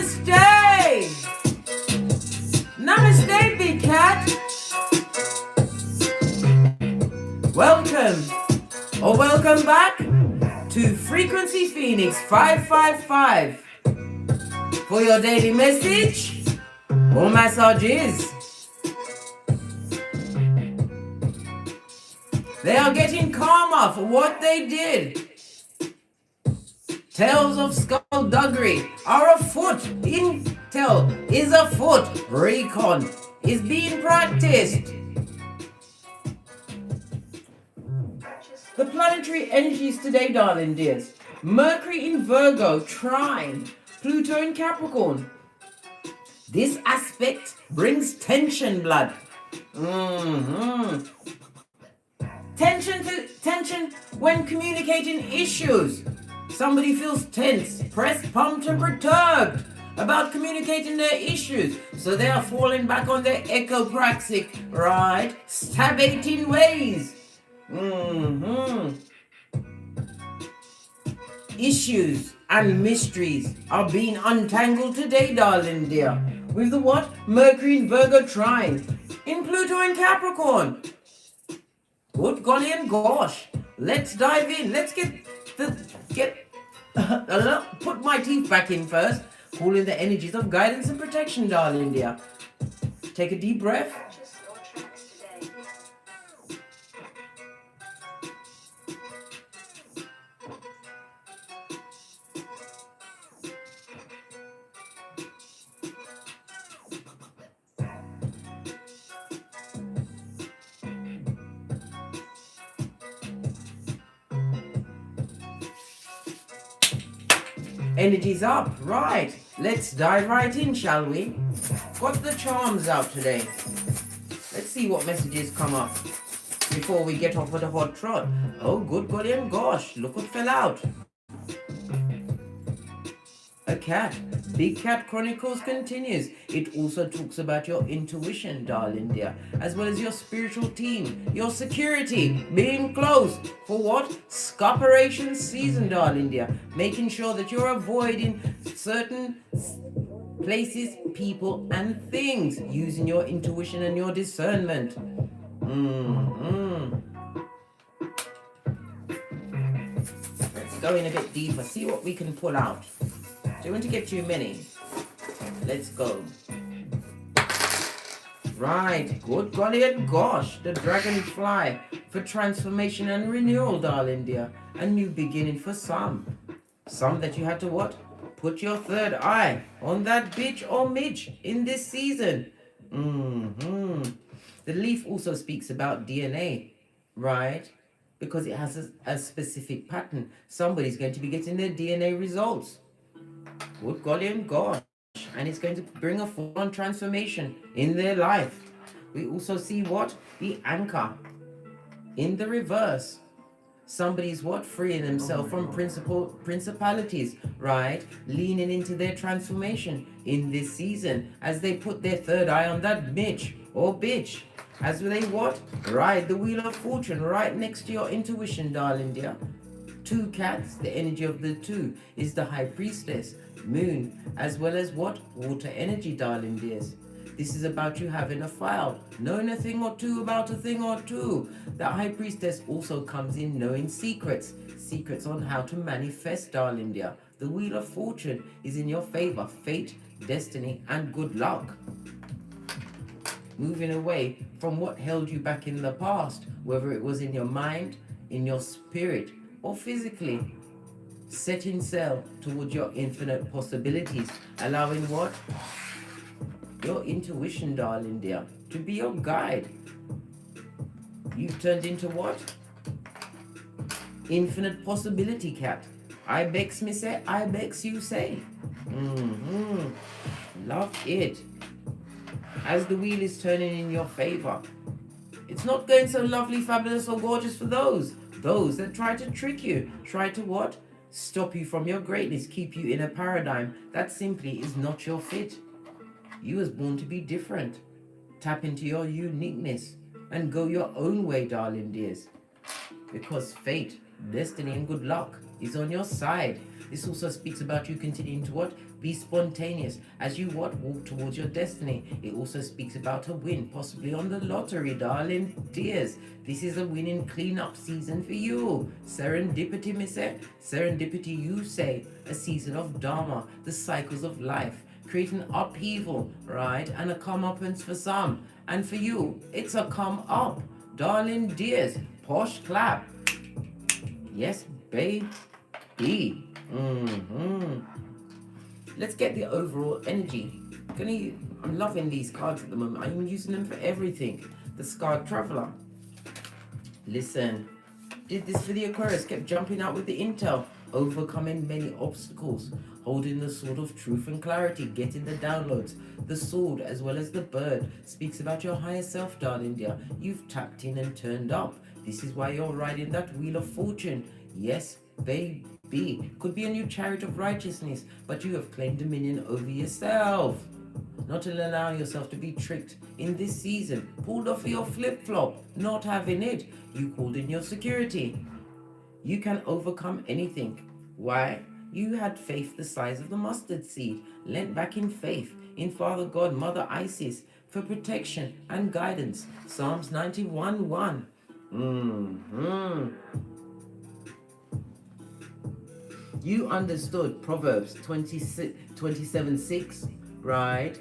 Namaste! Namaste, Big Cat! Welcome, or welcome back to Frequency Phoenix 555 for your daily message or massages. They are getting karma for what they did. Tales of skullduggery are afoot. Intel is afoot. Recon is being practiced. The planetary energies today, darling dears. Mercury in Virgo, trine Pluto in Capricorn. This aspect brings tension, blood. Tension when communicating issues. Somebody feels tense, pressed, pumped, and perturbed about communicating their issues. So they are falling back on their echopraxic, right? Stabbating ways. Issues and mysteries are being untangled today, darling dear. With the what? Mercury in Virgo trine in Pluto in Capricorn. Good golly and gosh. Let's dive in. Let's put my teeth back in first. Call in the energies of guidance and protection, darling dear. Take a deep breath. Energy's up, right? Let's dive right in, shall we? Got the charms out today. Let's see what messages come up before we get off with a hot trot. Oh, good golly and gosh, look what fell out. A cat. Big Cat Chronicles continues. It also talks about your intuition, darling dear, as well as your spiritual team, your security, being close for what? Scoperation season, darling dear. Making sure that you're avoiding certain places, people, and things, using your intuition and your discernment. Let's go in a bit deeper, see what we can pull out. Don't want to get too many. Let's go. Right, good golly and gosh, the dragonfly for transformation and renewal, darling dear. A new beginning for some. Some that you had to what? Put your third eye on that bitch or midge in this season. The leaf also speaks about DNA, right? Because it has a specific pattern. Somebody's going to be getting their DNA results. Good golly and gosh. And it's going to bring a full-on transformation in their life. We also see what? The anchor in the reverse. Somebody's what? Freeing themselves from principalities, right? Leaning into their transformation in this season as they put their third eye on that bitch or bitch. As they what? Ride the wheel of fortune right next to your intuition, darling dear. Two cats, the energy of the two is the high priestess, moon, as well as what? Water energy, darling dears. This is about you having a file, knowing a thing or two about a thing or two. The high priestess also comes in knowing secrets on how to manifest, darling dear. The wheel of fortune is in your favor, fate, destiny, and good luck. Moving away from what held you back in the past, whether it was in your mind, in your spirit, or physically. Setting sail towards your infinite possibilities, allowing what? Your intuition, darling dear, to be your guide. You've turned into what? Infinite possibility cat. I begs me say, I begs you say. Love it. As the wheel is turning in your favor. It's not going so lovely, fabulous, or gorgeous for those that try to trick you, try to what? Stop you from your greatness, keep you in a paradigm that simply is not your fit. You was born to be different. Tap into your uniqueness and go your own way, darling dears. Because fate, destiny, and good luck is on your side. This also speaks about you continuing to what? Be spontaneous as you walk towards your destiny. It also speaks about a win, possibly on the lottery, darling dears. This is a winning cleanup season for you. Serendipity, miss it. Serendipity, you say. A season of dharma, the cycles of life. Creating upheaval, right? And a comeuppance for some. And for you, it's a come up. Darling dears, posh clap. Yes, baby. Let's get the overall energy. I'm loving these cards at the moment. I'm using them for everything. The Scarred Traveler. Listen, did this for the Aquarius. Kept jumping out with the intel. Overcoming many obstacles. Holding the sword of truth and clarity. Getting the downloads. The sword as well as the bird speaks about your higher self, darling dear. You've tapped in and turned up. This is why you're riding that wheel of fortune. Yes, baby. Could be a new chariot of righteousness, but you have claimed dominion over yourself. Not to allow yourself to be tricked in this season. Pulled off your flip-flop, not having it. You called in your security. You can overcome anything. Why? You had faith the size of the mustard seed, lent back in faith in Father God, Mother Isis, for protection and guidance. Psalms 91:1. You understood Proverbs 27:6, right?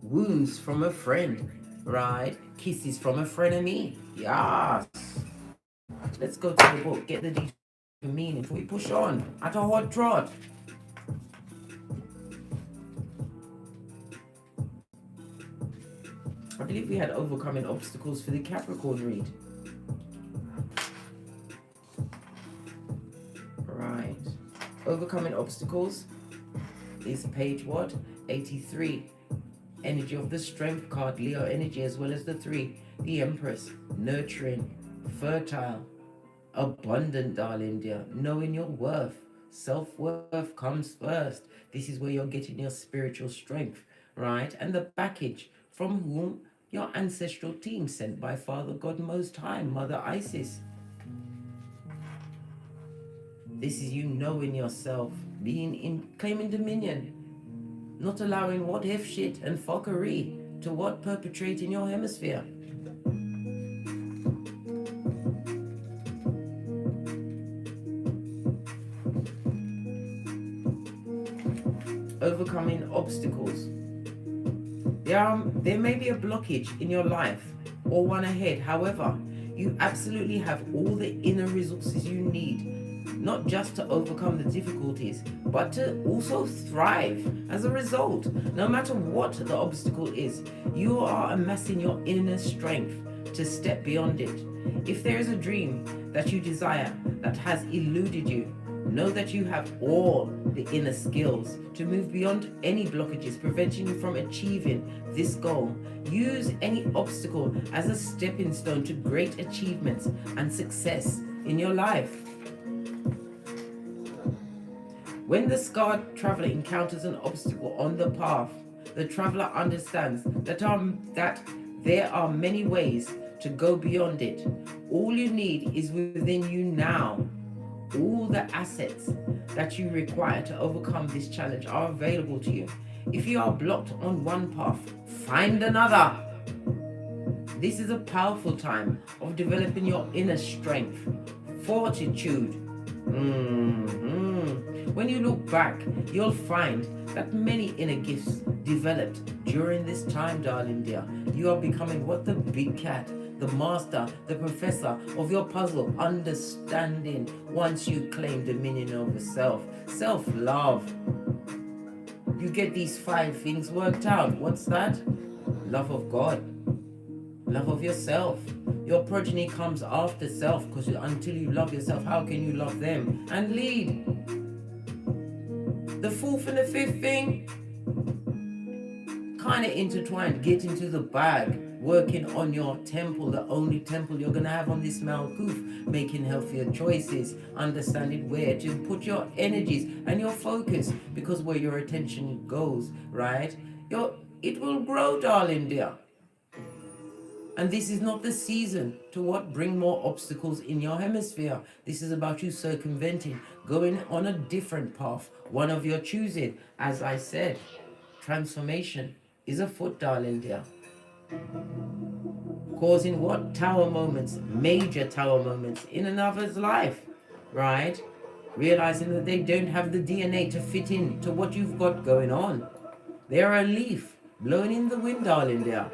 Wounds from a friend, right? Kisses from a frenemy. Yes. Let's go to the book, get the deeper meaning before we push on at a hot trot. I believe we had overcoming obstacles for the Capricorn read. Right. Overcoming obstacles is page what? 83. Energy of the Strength card, Leo energy, as well as the 3. The Empress, nurturing, fertile, abundant, darling dear. Knowing your worth. Self-worth comes first. This is where you're getting your spiritual strength, right? And the package from whom? Your ancestral team sent by Father God Most High, Mother Isis. This is you knowing yourself, claiming dominion, not allowing what if shit and fuckery to what perpetrate in your hemisphere. Overcoming obstacles. There may be a blockage in your life or one ahead. However, you absolutely have all the inner resources you need, not just to overcome the difficulties, but to also thrive as a result. No matter what the obstacle is, you are amassing your inner strength to step beyond it. If there is a dream that you desire that has eluded you, know that you have all the inner skills to move beyond any blockages preventing you from achieving this goal. Use any obstacle as a stepping stone to great achievements and success in your life. When the scarred traveler encounters an obstacle on the path, the traveler understands that there are many ways to go beyond it. All you need is within you now. All the assets that you require to overcome this challenge are available to you. If you are blocked on one path, find another. This is a powerful time of developing your inner strength, fortitude. When you look back, you'll find that many inner gifts developed during this time, darling dear. You are becoming what the big cat, the master, the professor of your puzzle, understanding once you claim dominion over self. Self-love. You get these 5 things worked out. What's that? Love of God. Love of yourself. Your progeny comes after self, because until you love yourself, how can you love them? And lead. The 4th and the 5th thing, kind of intertwined. Get into the bag. Working on your temple, the only temple you're going to have on this Malkuth, making healthier choices, understanding where to put your energies and your focus, because where your attention goes, right, it will grow, darling dear. And this is not the season to what? Bring more obstacles in your hemisphere. This is about you circumventing, going on a different path, one of your choosing. As I said, transformation is afoot, darling dear. Causing what? Tower moments, major tower moments in another's life, right? Realizing that they don't have the DNA to fit in to what you've got going on. They're a leaf blowing in the wind, darling dear.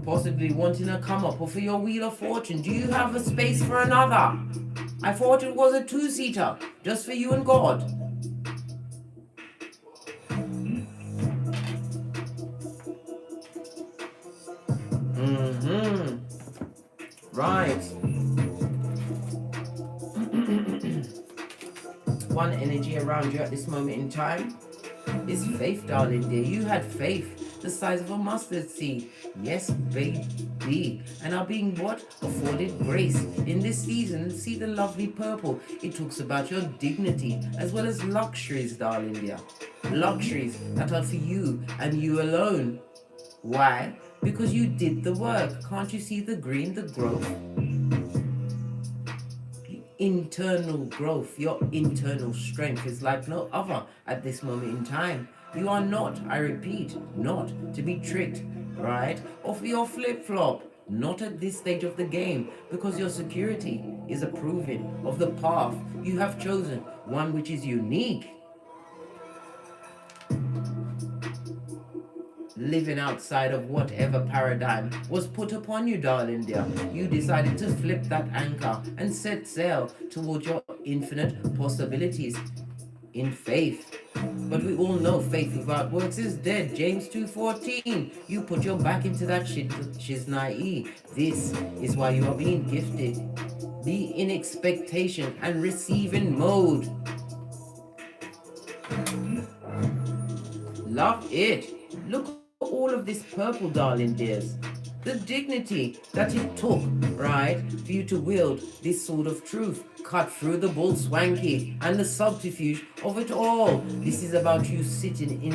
Possibly wanting a come up or for your wheel of fortune. Do you have a space for another? I thought it was a two-seater, just for you and God. Right. One energy around you at this moment in time is faith, darling dear. You had faith the size of a mustard seed. Yes, baby. And are being what? Afforded grace in this season. See the lovely purple. It talks about your dignity as well as luxuries, darling dear. Luxuries that are for you and you alone. Why? Because you did the work. Can't you see the green, the growth? Internal growth, your internal strength is like no other at this moment in time. You are not, I repeat, not to be tricked, right? Off your flip-flop. Not at this stage of the game, because your security is approving of the path you have chosen, one which is unique. Living outside of whatever paradigm was put upon you, darling dear. You decided to flip that anchor and set sail towards your infinite possibilities in faith. But we all know faith without works is dead. James 2:14. You put your back into that shiznai. This is why you are being gifted. Be in expectation and receiving mode. Love it. Look at all of this purple, darling dears. The dignity that it took, right, for you to wield this sword of truth, cut through the bull swanky and the subterfuge of it all. This is about you sitting in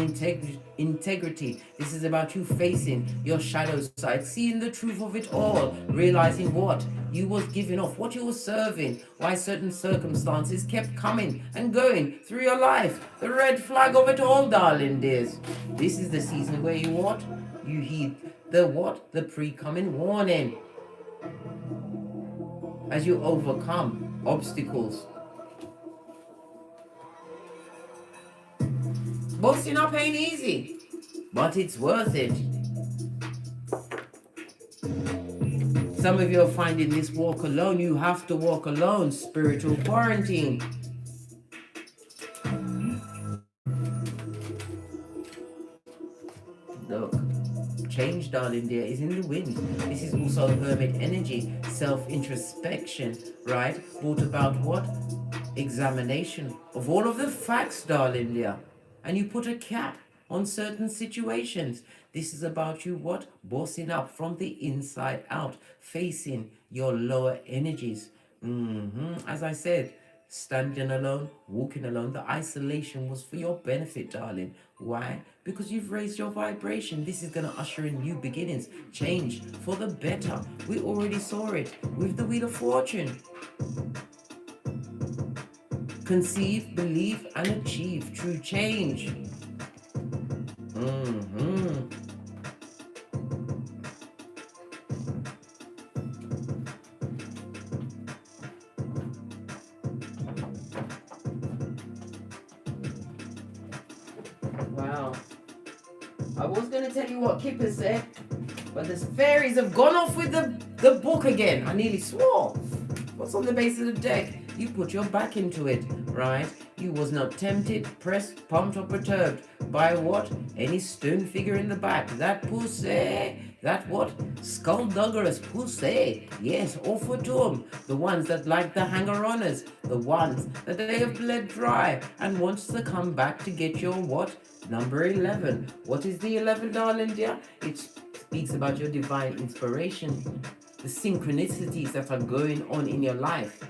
integrity. This is about you facing your shadow side, seeing the truth of it all, realizing what you was giving off, what you were serving, why certain circumstances kept coming and going through your life. The red flag of it all, darling dears. This is the season where you what? You heed the what? The pre-coming warning. As you overcome obstacles. Boasting up ain't easy, but it's worth it. Some of you are finding this walk alone. You have to walk alone. Spiritual quarantine. Look, change, darling dear, is in the wind. This is also hermit energy, self-introspection, right? Brought about what? Examination of all of the facts, darling dear. And you put a cap on certain situations. This is about you what? Bossing up from the inside out, facing your lower energies. As I said, standing alone, walking alone, the isolation was for your benefit, darling. Why? Because you've raised your vibration. This is going to usher in new beginnings, change for the better. We already saw it with the Wheel of Fortune. Conceive, believe, and achieve true change. Wow. I was going to tell you what Kipper said, but the fairies have gone off with the book again. I nearly swore. What's on the base of the deck? You put your back into it, right? You was not tempted, pressed, pumped, or perturbed by what? Any stone figure in the back. That pussy. That what? Skullduggerous pussy. Yes, offer to them. The ones that like the hanger-oners. The ones that they have bled dry and wants to come back to get your what? Number 11. What is the 11, darling dear? It speaks about your divine inspiration. The synchronicities that are going on in your life.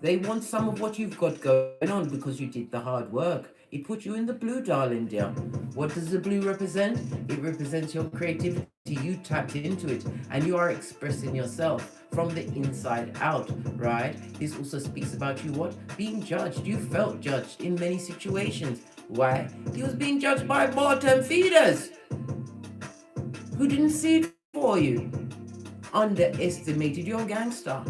They want some of what you've got going on because you did the hard work. It put you in the blue, darling dear. What does the blue represent? It represents your creativity. You tapped into it and you are expressing yourself from the inside out, right? This also speaks about you what? Being judged. You felt judged in many situations. Why? He was being judged by bottom feeders who didn't see it for you. Underestimated your gangster.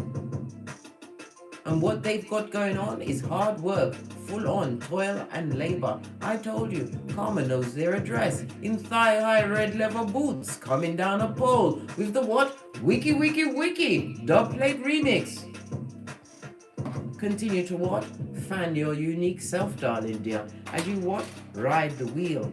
And what they've got going on is hard work, full on toil and labor. I told you, Karma knows their address in thigh-high red leather boots, coming down a pole with the what? Wiki Wiki Wiki dubplate remix. Continue to what? Fan your unique self, darling dear, as you what? Ride the wheel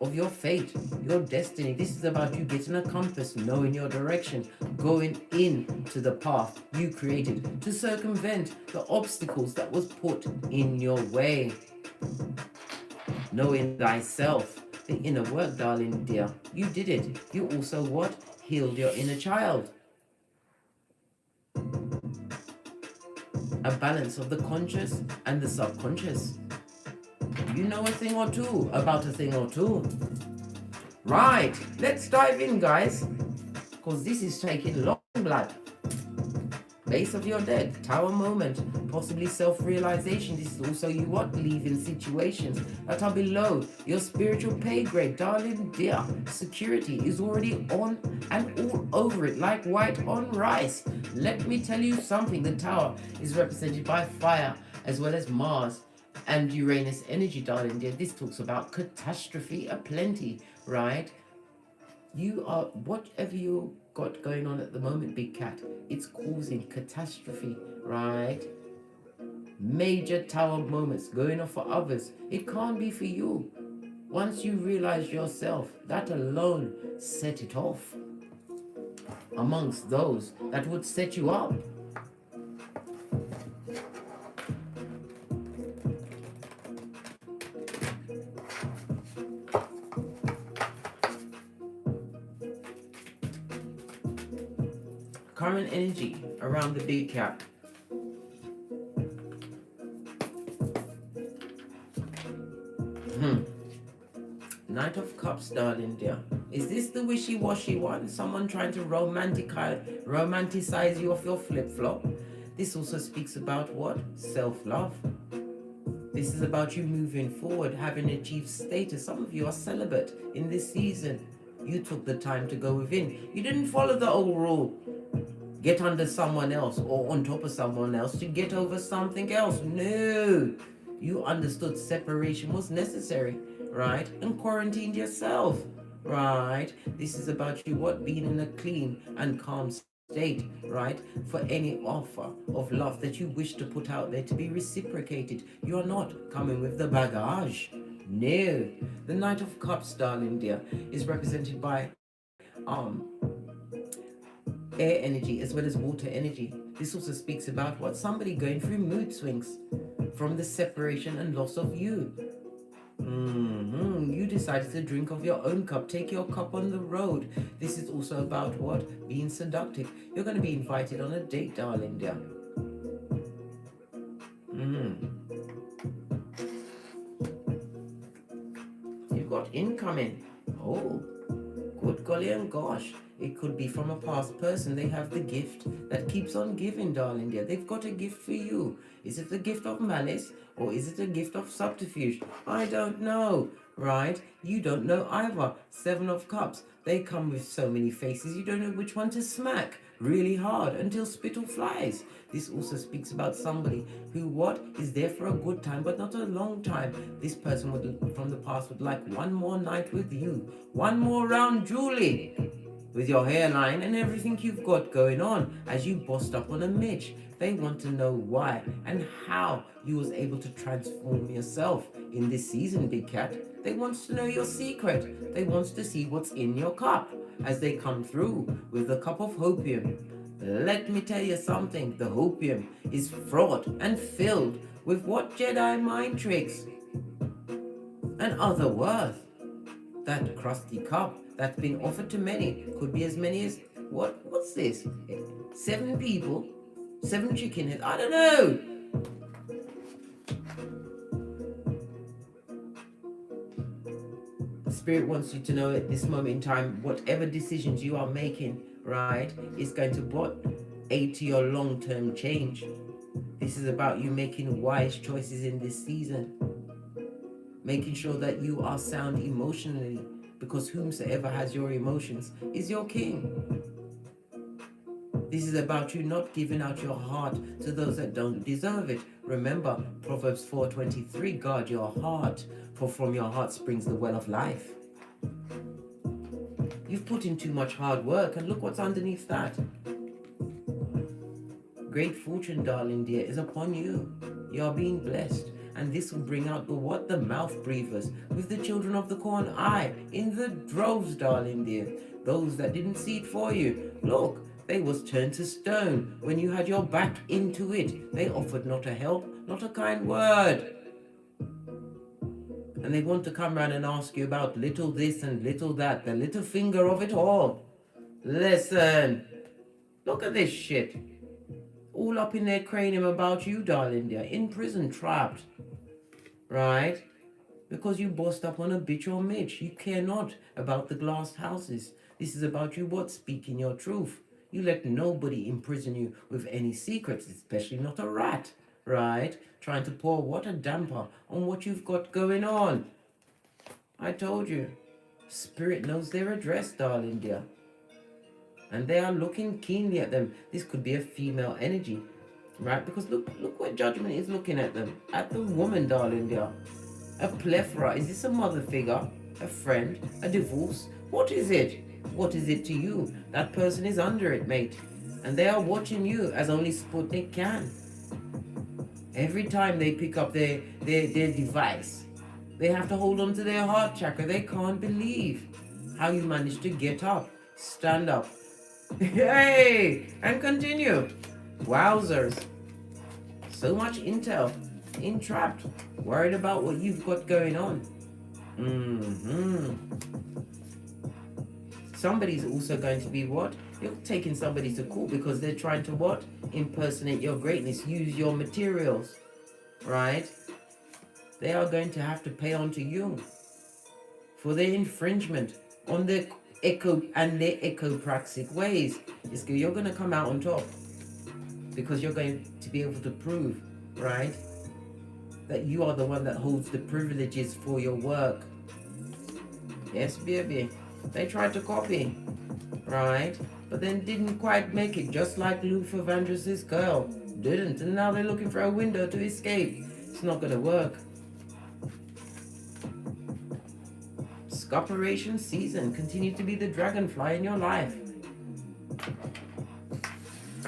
of your fate, your destiny. This is about you getting a compass, knowing your direction, going into the path you created to circumvent the obstacles that was put in your way. Knowing thyself, the inner work, darling dear. You did it. You also what? Healed your inner child. A balance of the conscious and the subconscious. You know a thing or two about a thing or two. Right, let's dive in, guys, because this is taking long blood. Base of your dead, tower moment, possibly self-realization. This is also you what? Leaving situations that are below your spiritual pay grade, darling dear. Security is already on and all over it like white on rice. Let me tell you something. The tower is represented by fire as well as Mars and Uranus energy, darling dear. This talks about catastrophe aplenty, right? You are, whatever you got going on at the moment, big cat, it's causing catastrophe, right? Major tower moments going off for others. It can't be for you. Once you realize yourself, that alone set it off amongst those that would set you up. Current energy around the big cat. Knight of Cups, darling dear. Is this the wishy-washy one? Someone trying to romanticize you off your flip-flop? This also speaks about what? Self-love. This is about you moving forward, having achieved status. Some of you are celibate in this season. You took the time to go within. You didn't follow the old rule. Get under someone else or on top of someone else to get over something else. No. You understood separation was necessary, right? And quarantined yourself, right? This is about you what? Being in a clean and calm state, right? For any offer of love that you wish to put out there to be reciprocated. You are not coming with the baggage. No. The Knight of Cups, darling dear, is represented by air energy as well as water energy. This also speaks about what? Somebody going through mood swings from the separation and loss of you. You decided to drink of your own cup. Take your cup on the road. This is also about what? Being seductive. You're going to be invited on a date, darling dear. You've got incoming. Oh, good golly and gosh. It could be from a past person. They have the gift that keeps on giving, darling dear. They've got a gift for you. Is it the gift of malice or is it a gift of subterfuge? I don't know, right? You don't know either. Seven of Cups. They come with so many faces. You don't know which one to smack really hard until spittle flies. This also speaks about somebody who what? Is there for a good time but not a long time. This person would, from the past, would like one more night with you. One more round, Julie. With your hairline and everything you've got going on as you bossed up on a midge. They want to know why and how you was able to transform yourself in this season, big cat. They want to know your secret. They want to see what's in your cup as they come through with the cup of hopium. Let me tell you something. The hopium is fraught and filled with what? Jedi mind tricks and other worth. That crusty cup that's been offered to many could be as many as what's this? 7 people 7 chicken heads. I don't know. Spirit wants you to know at this moment in time, whatever decisions you are making, right, is going to what? Aid to your long-term change. This is about you making wise choices in this season. Making sure that you are sound emotionally, because whomsoever has your emotions is your king. This is about you not giving out your heart to those that don't deserve it. Remember, Proverbs 4:23, guard your heart, for from your heart springs the well of life. You've put in too much hard work, and look what's underneath that. Great fortune, darling dear, is upon you. You are being blessed. And this will bring out the what? The mouth breathers with the children of the corn eye in the droves, darling dear. Those that didn't see it for you. Look, they was turned to stone when you had your back into it. They offered not a help, not a kind word. And they want to come round and ask you about little this and little that, the little finger of it all. Listen, look at this shit. All up in their cranium about you, darling dear, in prison, trapped. Right? Because you bossed up on a bitch or Mitch. You care not about the glass houses. This is about you what? Speaking your truth. You let nobody imprison you with any secrets, especially not a rat. Right? Trying to pour what? A damper on what you've got going on. I told you. Spirit knows their address, darling dear. And they are looking keenly at them. This could be a female energy, right? Because look where judgment is looking at them. At the woman, darling dear. A plethora. Is this a mother figure? A friend? A divorce? What is it? What is it to you? That person is under it, mate. And they are watching you as only Sputnik can. Every time they pick up their device, they have to hold on to their heart chakra. They can't believe how you managed to get up, stand up, hey, and continue. Wowzers. So much intel. Entrapped. Worried about what you've got going on. Somebody's also going to be what? You're taking somebody to court because they're trying to what? Impersonate your greatness. Use your materials. Right? They are going to have to pay on to you for their infringement on their ecopraxic ways. You're going to come out on top because you're going to be able to prove, right, that you are the one that holds the privileges for your work. Yes, baby. They tried to copy, right, but then didn't quite make it, just like Luther Vandross's girl didn't, and now they're looking for a window to escape. It's not going to work. Scoperation season. Continue to be the dragonfly in your life.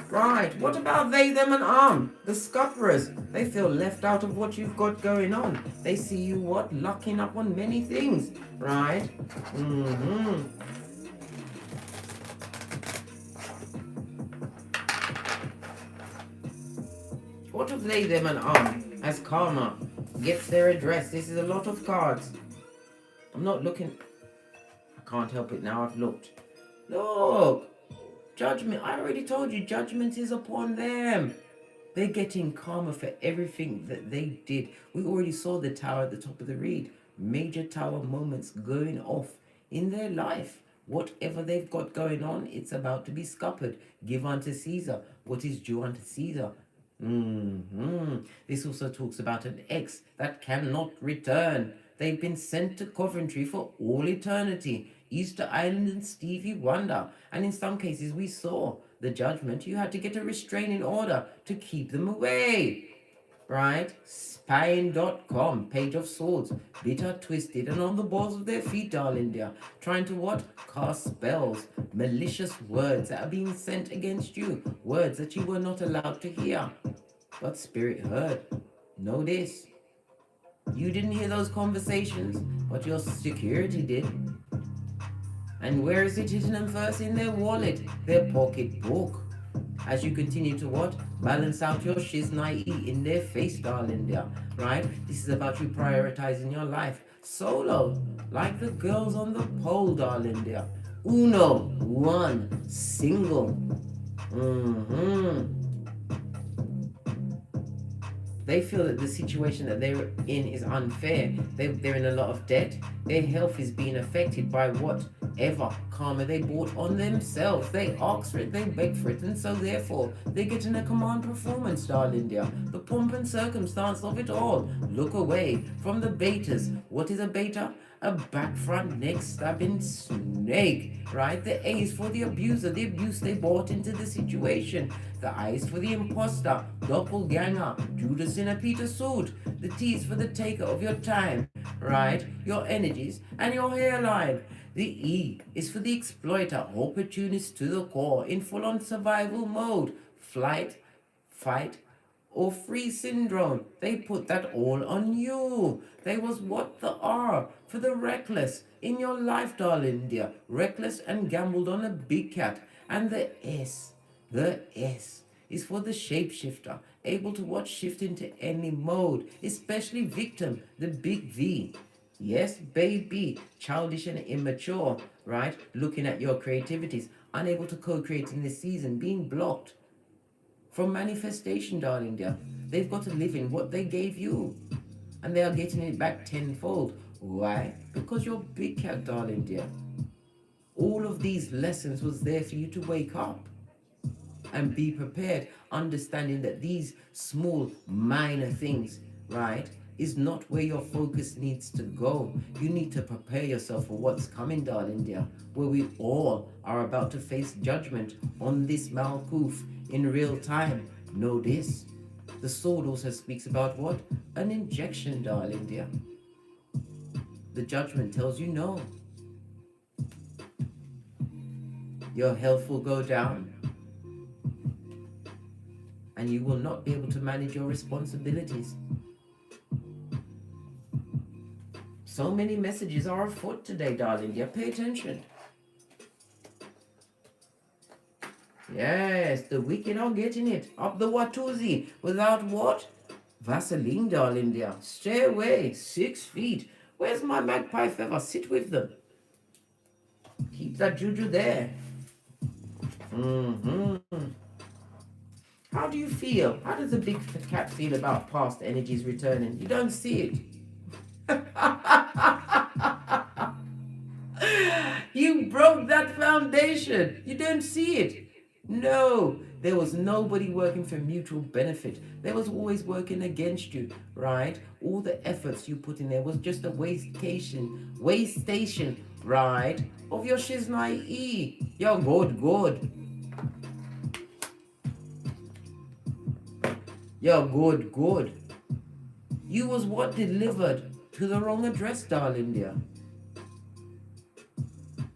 Right, what about they, them, and the scupperers? They feel left out of what you've got going on. They see you what? Lucking up on many things, right? What of they, them, and as karma gets their address? This is a lot of cards. I'm not looking. I can't help it now. I've looked. Look. Judgment. I already told you, judgment is upon them. They're getting karma for everything that they did. We already saw the tower at the top of the read. Major tower moments going off in their life. Whatever they've got going on, it's about to be scuppered. Give unto Caesar what is due unto Caesar. This also talks about an ex that cannot return. They've been sent to Coventry for all eternity. Easter Island and Stevie Wonder. And in some cases we saw the judgment. You had to get a restraining order to keep them away. Right? Spying.com, Page of Swords, bitter, twisted, and on the balls of their feet, darling dear. Trying to what? Cast spells. Malicious words that are being sent against you. Words that you were not allowed to hear. But Spirit heard. Know this. You didn't hear those conversations, but your security did. And where is it hidden them first? In their wallet, their pocketbook. As you continue to what? Balance out your shiznai in their face, darling dear. Right? This is about you prioritizing your life. Solo, like the girls on the pole, darling dear. Uno, one, single. They feel that the situation that they're in is unfair. They're in a lot of debt. Their health is being affected by whatever karma they brought on themselves. They ask for it, they beg for it, and so therefore they get in a command performance, darling dear. The pomp and circumstance of it all. Look away from the betas. What is a beta? A back, front, neck stabbing snake, right? The A is for the abuser, the abuse they brought into the situation. The I is for the imposter, doppelganger, Judas in a Peter suit. The T is for the taker of your time, right? Your energies and your hairline. The E is for the exploiter, opportunist to the core, in full-on survival mode, flight, fight, or free syndrome. They put that all on you. They was what the R for the reckless in your life, darling dear. Reckless and gambled on a big cat. And the S is for the shapeshifter, able to watch shift into any mode, especially victim, the big V. Yes, baby, childish and immature, right? Looking at your creativities, unable to co-create in this season, being blocked from manifestation, darling dear. They've got to live in what they gave you, and they are getting it back tenfold. Why? Because you're big cat, darling dear. All of these lessons was there for you to wake up and be prepared, understanding that these small minor things, right, is not where your focus needs to go. You need to prepare yourself for what's coming, darling dear, where we all are about to face judgment on this Malkuth in real time. Know this. The sword also speaks about what? An injection, darling dear. The judgment tells you no. Your health will go down, and you will not be able to manage your responsibilities. So many messages are afoot today, darling dear. Pay attention. Yes, the wicked are getting it. Up the Watusi. Without what? Vaseline, darling dear. Stay away. 6 feet. Where's my magpie feather? Sit with them. Keep that juju there. How do you feel? How does the big cat feel about past energies returning? You don't see it. You broke that foundation. You don't see it. No, there was nobody working for mutual benefit. There was always working against you, right? All the efforts you put in there was just a waste station, right? Of your shiznai E. You're good. You're good. You was what delivered to the wrong address, darling dear.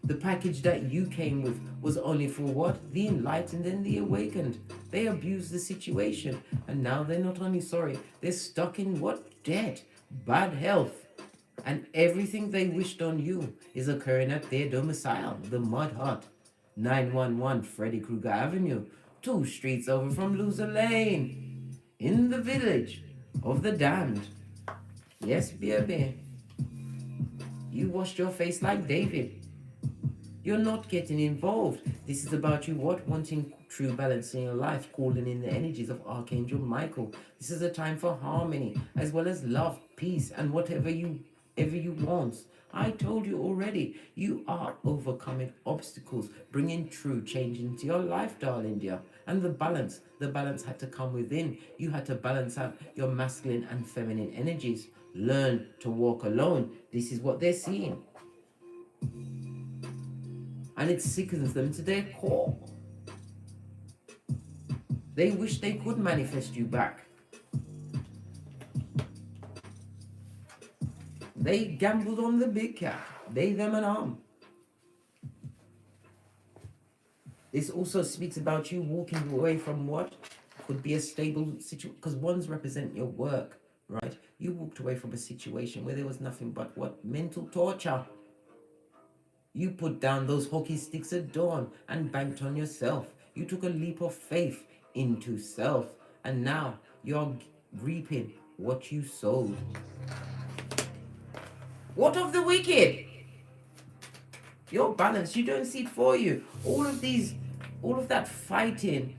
The package that you came with was only for what? The enlightened and the awakened. They abused the situation, and now they're not only sorry, they're stuck in what? Debt, bad health, and everything they wished on you is occurring at their domicile, the Mud Hut, 911 Freddy Krueger Avenue, 2 streets over from Loser Lane, in the village of the damned. Yes, baby. You washed your face like David. You're not getting involved. This is about you what? Wanting true balance in your life, calling in the energies of Archangel Michael. This is a time for harmony, as well as love, peace, and whatever you want. I told you already, you are overcoming obstacles, bringing true change into your life, darling dear. And the balance had to come within. You had to balance out your masculine and feminine energies. Learn to walk alone. This is what they're seeing. And it sickens them to their core. They wish they could manifest you back. They gambled on the big cat. They, them, and arm. This also speaks about you walking away from what could be a stable situation, because ones represent your work, right? You walked away from a situation where there was nothing but what? Mental torture. You put down those hockey sticks at dawn and banked on yourself. You took a leap of faith into self, and now you're reaping what you sowed. What of the wicked? You're balanced. You don't see it for you. All of that fighting,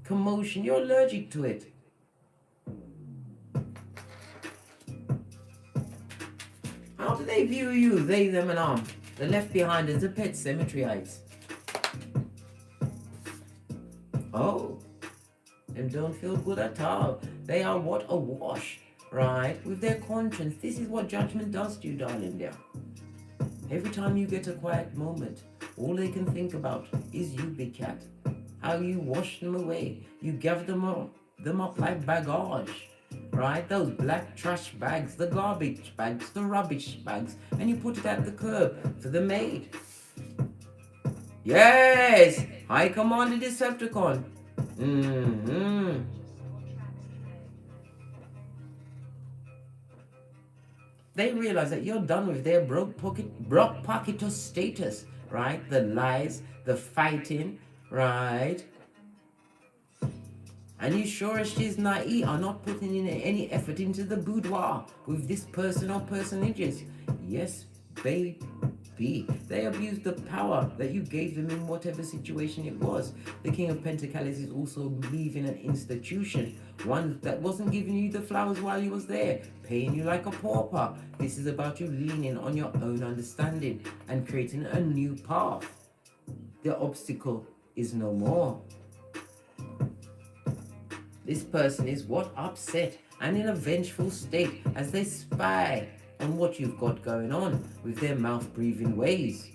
commotion, you're allergic to it. How do they view you? They, them, and the left behind is the pet cemeteryites. Oh, them don't feel good at all. They are what? Awash, right? With their conscience. This is what judgment does to you, darling dear. Every time you get a quiet moment, all they can think about is you, big cat. How you wash them away. You gather them up like baggage, right? Those black trash bags, the garbage bags, the rubbish bags, and you put it at the curb for the maid. Yes! High Commander Decepticon. They realize that you're done with their broke pocket of status, right? The lies, the fighting, right? And you sure as she's naive are not putting in any effort into the boudoir with this person or personages. Yes, baby. They abused the power that you gave them in whatever situation it was. The King of Pentacles is also leaving an institution, one that wasn't giving you the flowers while you was there, paying you like a pauper. This is about you leaning on your own understanding and creating a new path. The obstacle is no more. This person is what? Upset and in a vengeful state as they spy on what you've got going on with their mouth-breathing ways.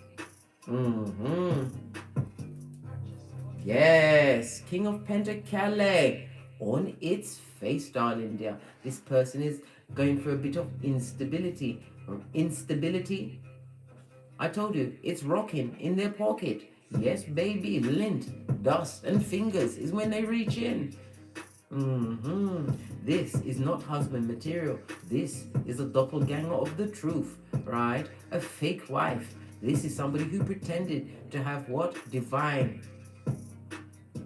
Yes, King of Pentacles on its face, darling dear. This person is going through a bit of instability. I told you, it's rocking in their pocket. Yes, baby, lint, dust, and fingers is when they reach in. This is not husband material. This is a doppelganger of the truth, right? A fake wife. This is somebody who pretended to have what? Divine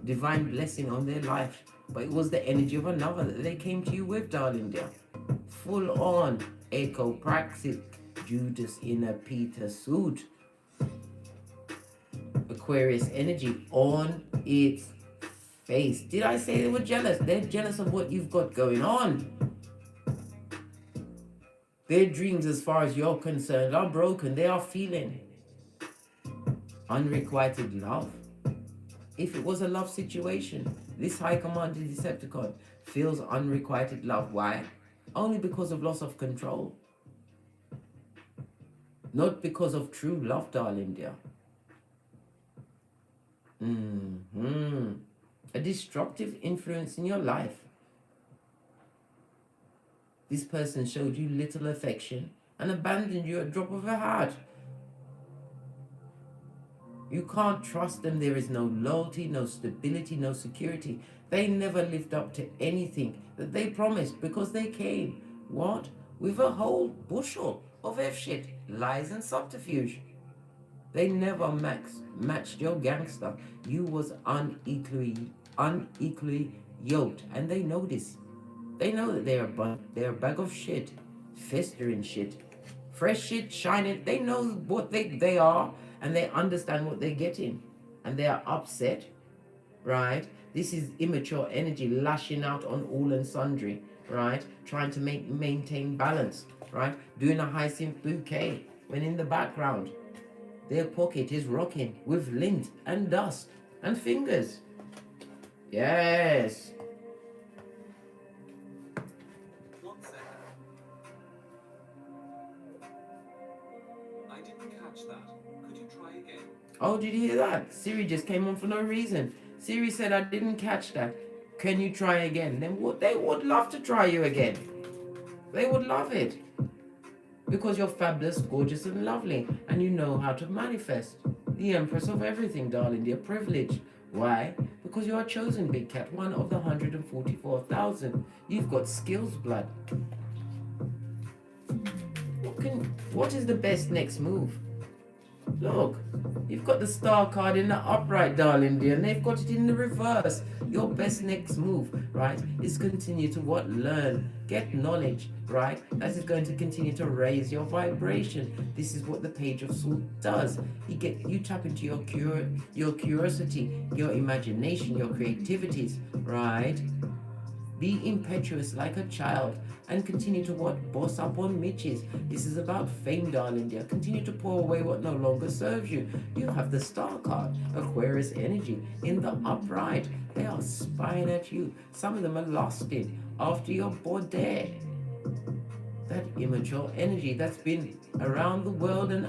blessing on their life. But it was the energy of another that they came to you with, darling dear. Full on echo praxis. Judas in a Peter suit. Aquarius energy on its face. Did I say they were jealous? They're jealous of what you've got going on. Their dreams, as far as you're concerned, are broken. They are feeling unrequited love. If it was a love situation, this High Commander Decepticon feels unrequited love. Why? Only because of loss of control. Not because of true love, darling dear. A destructive influence in your life. This person showed you little affection and abandoned you at the drop of a hat. You can't trust them. There is no loyalty, no stability, no security. They never lived up to anything that they promised because they came, what? With a whole bushel of F-shit, lies and subterfuge. They never matched your gangster. You was unequally yoked, and they know this. They know that they're a bag of shit, festering shit, fresh shit, shining. They know what they are, and they understand what they're getting, and they are upset, right? This is immature energy lashing out on all and sundry, right? Trying to maintain balance, right? Doing a hyacinth bouquet when in the background their pocket is rocking with lint and dust and fingers. Yes. 1 second. I didn't catch that. Could you try again? Oh, did you hear that? Siri just came on for no reason. Siri said, I didn't catch that. Can you try again? Then they would love to try you again. They would love it. Because you're fabulous, gorgeous, and lovely. And you know how to manifest. The empress of everything, darling. Dear privilege. Why? Because you are chosen, big cat. One of the 144,000. You've got skills, blood. What is the best next move? Look, you've got the star card in the upright, darling dear, and they've got it in the reverse. Your best next move, right, is continue to what? Learn, get knowledge, right? That is going to continue to raise your vibration. This is what the Page of Swords does. You tap into your curiosity, your imagination, your creativities, right? Be impetuous like a child and continue to what? Boss up on Mitches. This is about fame, darling dear. Continue to pour away what no longer serves you. You have the Star card, Aquarius energy, in the upright. They are spying at you. Some of them are lost in after you're bored dead. That immature energy that's been around the world and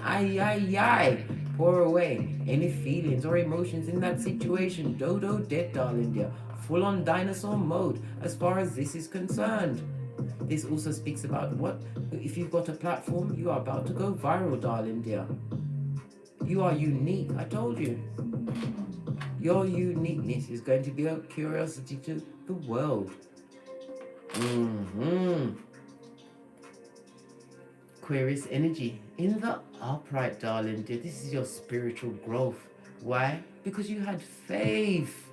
pour away any feelings or emotions in that situation. Dodo dead, darling dear. Full on dinosaur mode as far as this is concerned. This also speaks about what? If you've got a platform, you are about to go viral, darling dear. You are unique, I told you. Your uniqueness is going to be a curiosity to the world. Aquarius energy in the upright, darling dear. This is your spiritual growth. Why? Because you had faith.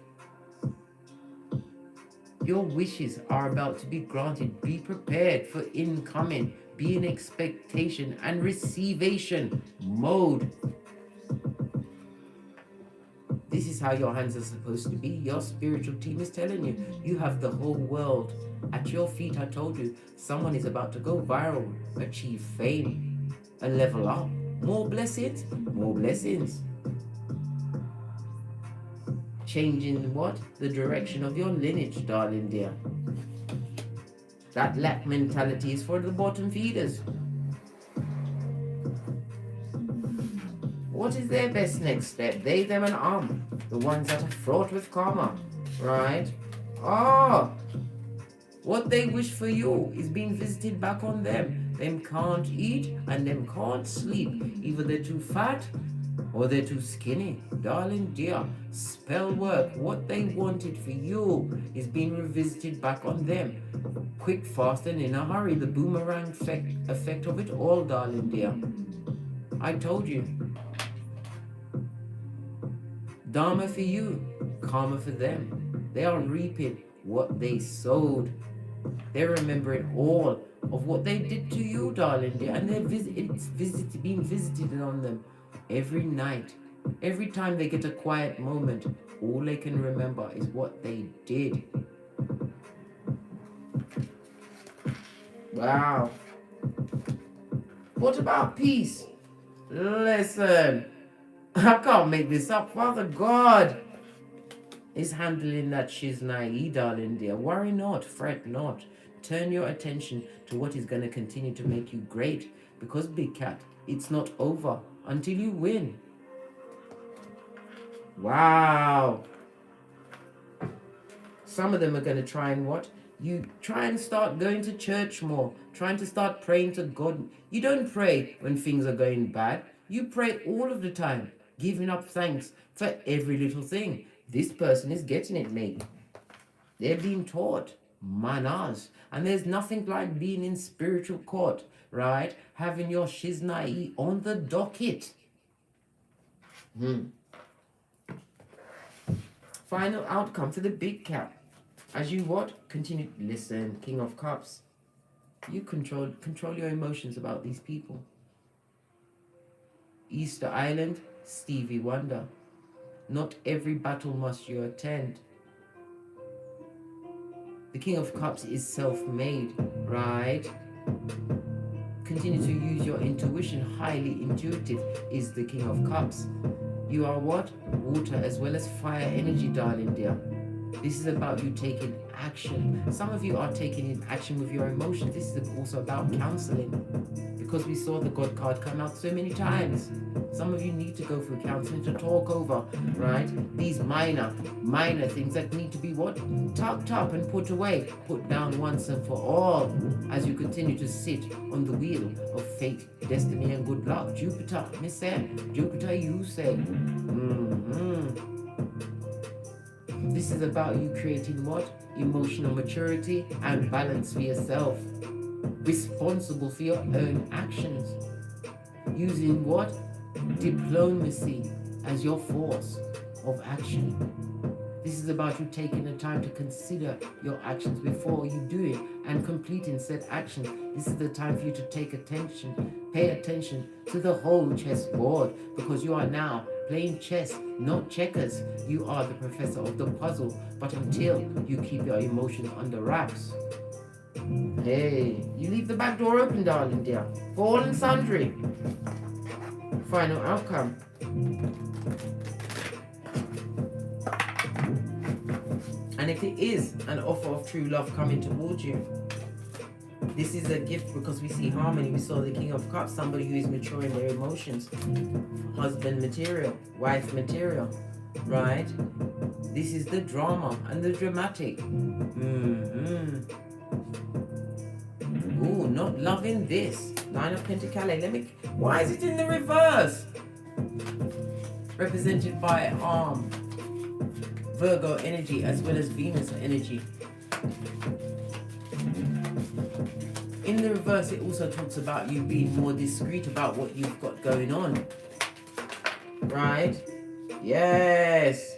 Your wishes are about to be granted. Be prepared for incoming. Be in expectation and receivation mode. This is how your hands are supposed to be. Your spiritual team is telling you. You have the whole world at your feet. I told you. Someone is about to go viral, achieve fame, and level up. More blessings, more blessings. Changing what? The direction of your lineage, darling dear. That lack mentality is for the bottom feeders. What is their best next step? They, them, and the ones that are fraught with karma, right? What they wish for you is being visited back on them. Them can't eat and them can't sleep. Either they're too fat or they're too skinny. Darling dear, spell work. What they wanted for you is being revisited back on them. Quick, fast, and in a hurry. The boomerang effect of it all, darling dear. I told you. Dharma for you, karma for them. They are reaping what they sowed. They're remembering all of what they did to you, darling dear, and it's being visited on them every night. Every time they get a quiet moment, all they can remember is what they did. Wow. What about peace? Listen, I can't make this up. Father God is handling that shiznai, darling dear. Worry not, fret not. Turn your attention to what is going to continue to make you great. Because, Big Cat, it's not over until you win. Wow. Some of them are going to try and what? You try and start going to church more. Trying to start praying to God. You don't pray when things are going bad. You pray all of the time. Giving up thanks for every little thing. This person is getting it, mate. They're being taught manners. And there's nothing like being in spiritual court, right? Having your shiznai on the docket. Final outcome for the Big Cat. As you what? Continue. Listen, King of Cups. You control your emotions about these people. Easter Island, Stevie Wonder. Not every battle must you attend. The King of Cups is self-made, right? Continue to use your intuition. Highly intuitive is the King of Cups. You are what? Water as well as fire energy, darling dear. This is about you taking action. Some of you are taking action with your emotions. This is also about counseling. Because we saw the God card come out so many times. Some of you need to go through counseling to talk over, right? These minor things that need to be what? Tucked up and put away. Put down once and for all. As you continue to sit on the wheel of fate, destiny, and good luck. Jupiter, Miss Sam. Jupiter, you say. This is about you creating what? Emotional maturity and balance for yourself. Responsible for your own actions. Using what? Diplomacy as your force of action. This is about you taking the time to consider your actions before you do it and completing said action. This is the time for you to pay attention to the whole chessboard, because you are now playing chess, not checkers. You are the professor of the puzzle, but until you keep your emotions under wraps. Hey, you leave the back door open, darling dear. For all and sundry. Final outcome. And if it is an offer of true love coming towards you, this is a gift because we see harmony. We saw the King of Cups, somebody who is maturing their emotions. Husband material, wife material, right? This is the drama and the dramatic. Ooh, not loving this. Nine of Pentacles. Why is it in the reverse? Represented by Virgo energy as well as Venus energy. In the reverse, it also talks about you being more discreet about what you've got going on. Right? Yes.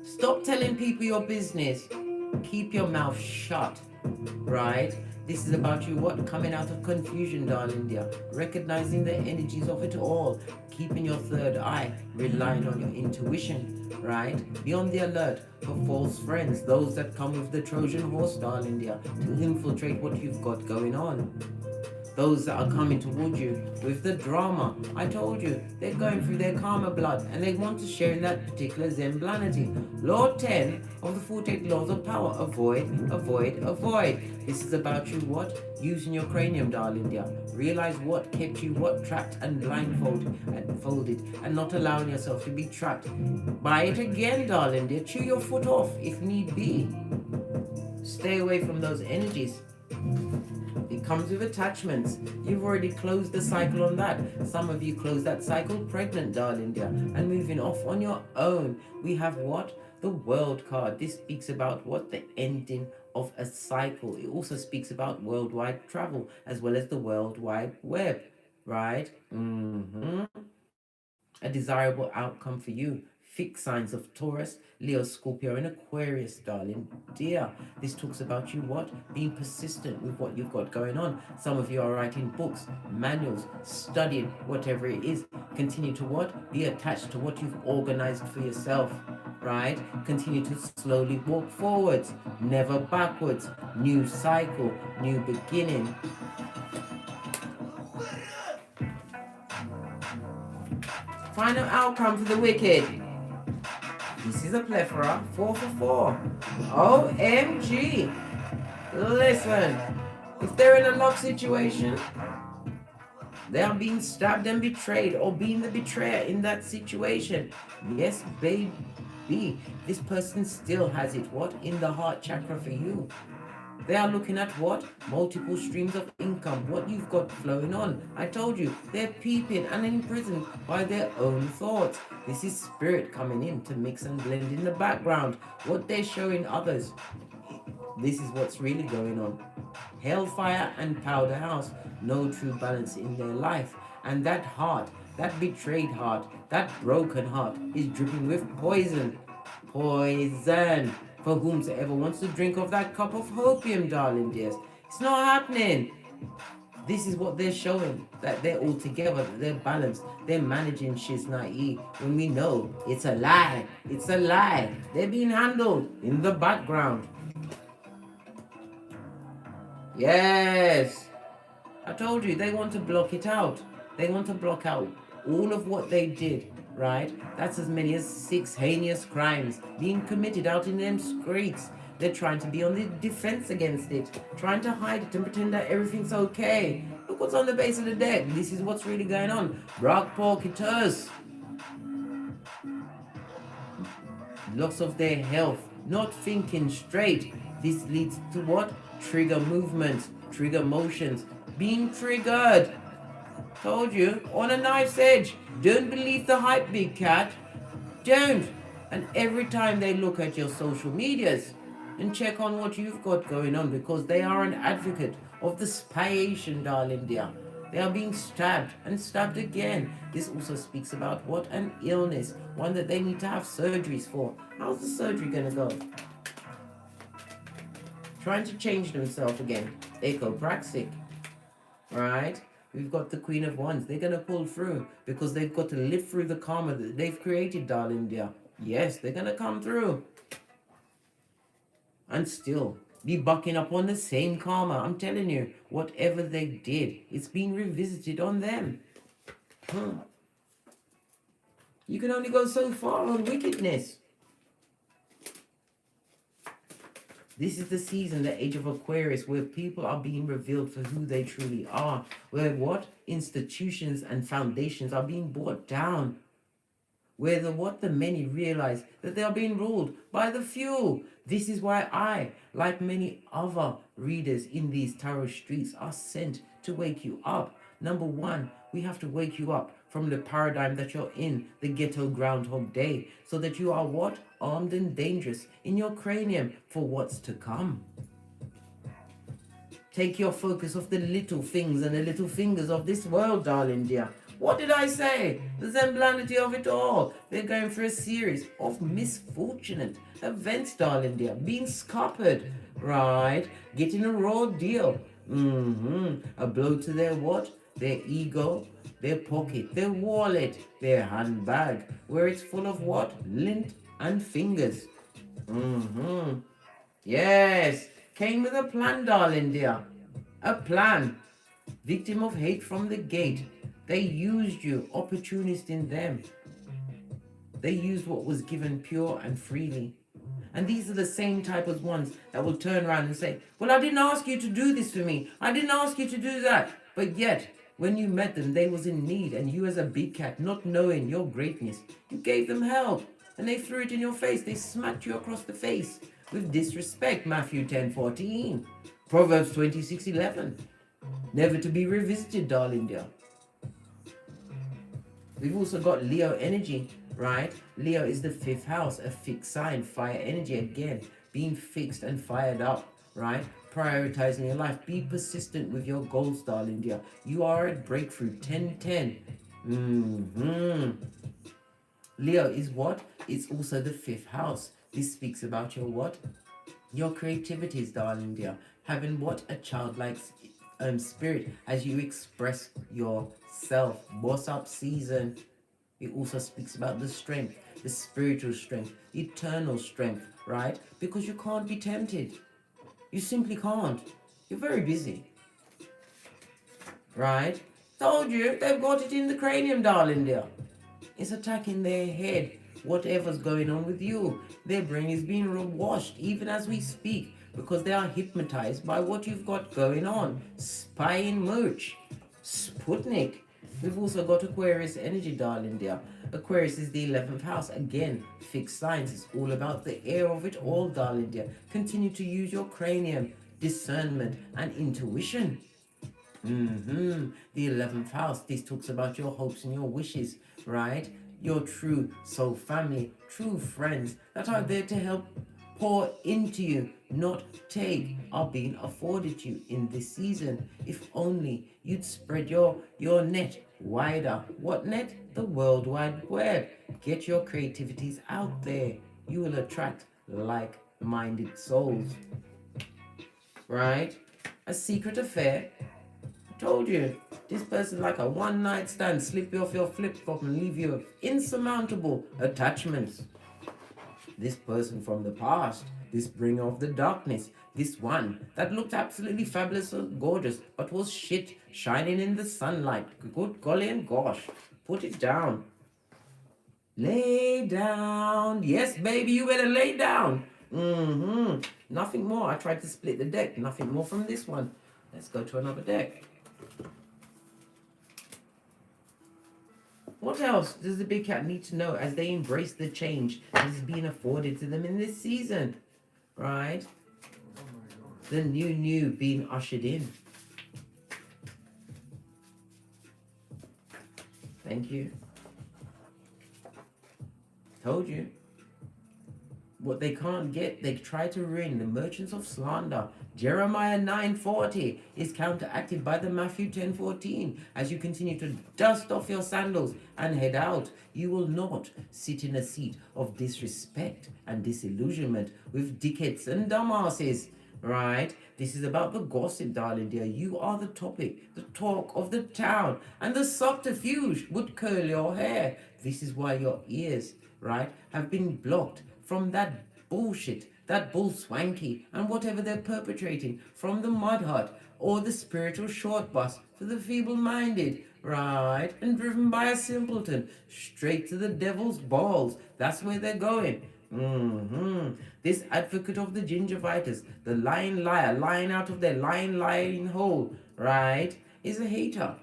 Stop telling people your business. Keep your mouth shut. Right? This is about you, what? Coming out of confusion, darling dear. Recognizing the energies of it all. Keeping your third eye. Relying on your intuition. Right? Be on the alert for false friends. Those that come with the Trojan horse, darling dear. To infiltrate what you've got going on. Those that are coming towards you with the drama. I told you, they're going through their karma blood and they want to share in that particular Zemblanity. Law 10 of the 48 laws of power. Avoid, avoid, avoid. This is about you, what? Using your cranium, darling dear. Realize what kept you, what? Trapped and blindfolded and not allowing yourself to be trapped by it again, darling dear. Chew your foot off if need be. Stay away from those energies. It comes with attachments. You've already closed the cycle on that. Some of you closed that cycle pregnant, darling dear, and moving off on your own. We have what? The World card. This speaks about what? The ending of a cycle. It also speaks about worldwide travel as well as the World Wide Web, right? A desirable outcome for you. Fixed signs of Taurus, Leo, Scorpio, and Aquarius, darling dear. This talks about you, what? Being persistent with what you've got going on. Some of you are writing books, manuals, studying, whatever it is. Continue to what? Be attached to what you've organized for yourself, right? Continue to slowly walk forwards, never backwards. New cycle, new beginning. Final outcome for the wicked. This is a plethora. 4 for 4. OMG. Listen. If they're in a love situation, they are being stabbed and betrayed or being the betrayer in that situation. Yes, baby. This person still has it, what? In the heart chakra for you. They are looking at what? Multiple streams of income, what you've got flowing on. I told you, they're peeping and imprisoned by their own thoughts. This is spirit coming in to mix and blend in the background. What they're showing others. This is what's really going on. Hellfire and powder house. No true balance in their life. And that heart, that betrayed heart, that broken heart is dripping with poison. Poison. For whomsoever wants to drink of that cup of hopium, darling dears. It's not happening. This is what they're showing, that they're all together, that they're balanced, they're managing Shiznai, when we know it's a lie. It's a lie. They're being handled in the background. Yes. I told you, they want to block it out. They want to block out all of what they did. Right? That's as many as 6 heinous crimes being committed out in them streets. They're trying to be on the defense against it, trying to hide it and pretend that everything's okay. Look what's on the base of the deck. This is what's really going on. Rock porkiters. Loss of their health, not thinking straight. This leads to what? Trigger movements, trigger motions, being triggered. Told you, on a knife's edge. Don't believe the hype, big cat. Don't. And every time they look at your social medias and check on what you've got going on, because they are an advocate of the spiation, darling dear. They are being stabbed and stabbed again. This also speaks about what? An illness. One that they need to have surgeries for. How's the surgery going to go? Trying to change themselves again. Echopraxic. Right? We've got the Queen of Wands. They're going to pull through because they've got to live through the karma that they've created, darling dear. Yes, they're going to come through. And still be bucking up on the same karma. I'm telling you, whatever they did, it's been revisited on them. You can only go so far on wickedness. This is the season, the age of Aquarius, where people are being revealed for who they truly are. Where what? Institutions and foundations are being brought down. Where the many realize that they are being ruled by the few. This is why I, like many other readers in these tarot streets, are sent to wake you up. Number one, we have to wake you up from the paradigm that you're in, the ghetto Groundhog Day, so that you are what? Armed and dangerous in your cranium for what's to come. Take your focus off the little things and the little fingers of this world, darling dear. What did I say? The semblanity of it all. They're going through a series of misfortunate events, darling dear. Being scuppered, right? Getting a raw deal. A blow to their what? Their ego, their pocket, their wallet, their handbag, where it's full of what? Lint and fingers. Yes, came with a plan, darling dear. A plan. Victim of hate from the gate. They used you, opportunist in them. They used what was given pure and freely. And these are the same type of ones that will turn around and say, well, I didn't ask you to do this for me. I didn't ask you to do that. But yet, when you met them, they was in need. And you as a big cat, not knowing your greatness, you gave them help. And they threw it in your face. They smacked you across the face with disrespect. Matthew 10:14. Proverbs 26:11. Never to be revisited, darling dear. We've also got Leo energy, right? Leo is the 5th house, a fixed sign, fire energy again, being fixed and fired up, right? Prioritizing your life. Be persistent with your goals, darling dear. You are at breakthrough 10-10. Leo is what? It's also the 5th house. This speaks about your what? Your creativities, darling dear. Having what? A childlike spirit as you express yourself. Boss up season. It also speaks about the strength, the spiritual strength, eternal strength, right? Because you can't be tempted. You simply can't. You're very busy. Right? Told you, they've got it in the cranium, darling dear. It's attacking their head. Whatever's going on with you, their brain is being washed even as we speak, because they are hypnotized by what you've got going on. Spying mooch. Sputnik. We've also got Aquarius energy, darling dear. Aquarius is the 11th house. Again, fixed signs. It's all about the air of it all, darling dear. Continue to use your cranium, discernment, and intuition. The 11th house. This talks about your hopes and your wishes, right? Your true soul family, true friends that are there to help pour into you, not take, are being afforded you in this season. If only you'd spread your net wider. What net? The World Wide Web. Get your creativities out there. You will attract like-minded souls. Right? A secret affair. I told you, this person like a one-night stand, slip you off your flip-flop and leave you with insurmountable attachments. This person from the past, this bringer of the darkness, this one that looked absolutely fabulous and gorgeous, but was shit shining in the sunlight. Good golly and gosh, put it down. Lay down. Yes, baby, you better lay down. Nothing more. I tried to split the deck. Nothing more from this one. Let's go to another deck. What else does the big cat need to know as they embrace the change that is being afforded to them in this season? Right? The new being ushered in. Thank you. Told you. What they can't get, they try to ruin. The merchants of slander. Jeremiah 9:40 is counteracted by the Matthew 10:14. As you continue to dust off your sandals and head out, you will not sit in a seat of disrespect and disillusionment with dickheads and dumbasses. right? This is about the gossip, darling dear. You are the topic, the talk of the town, and the subterfuge would curl your hair. This is why your ears, right, have been blocked from that bullshit, that bull swanky, and whatever they're perpetrating from the mud hut or the spiritual short bus for the feeble-minded, right, and driven by a simpleton straight to the devil's balls. That's where they're going. This advocate of the gingivitis, the lying liar, lying out of their lying hole, right, is a hater.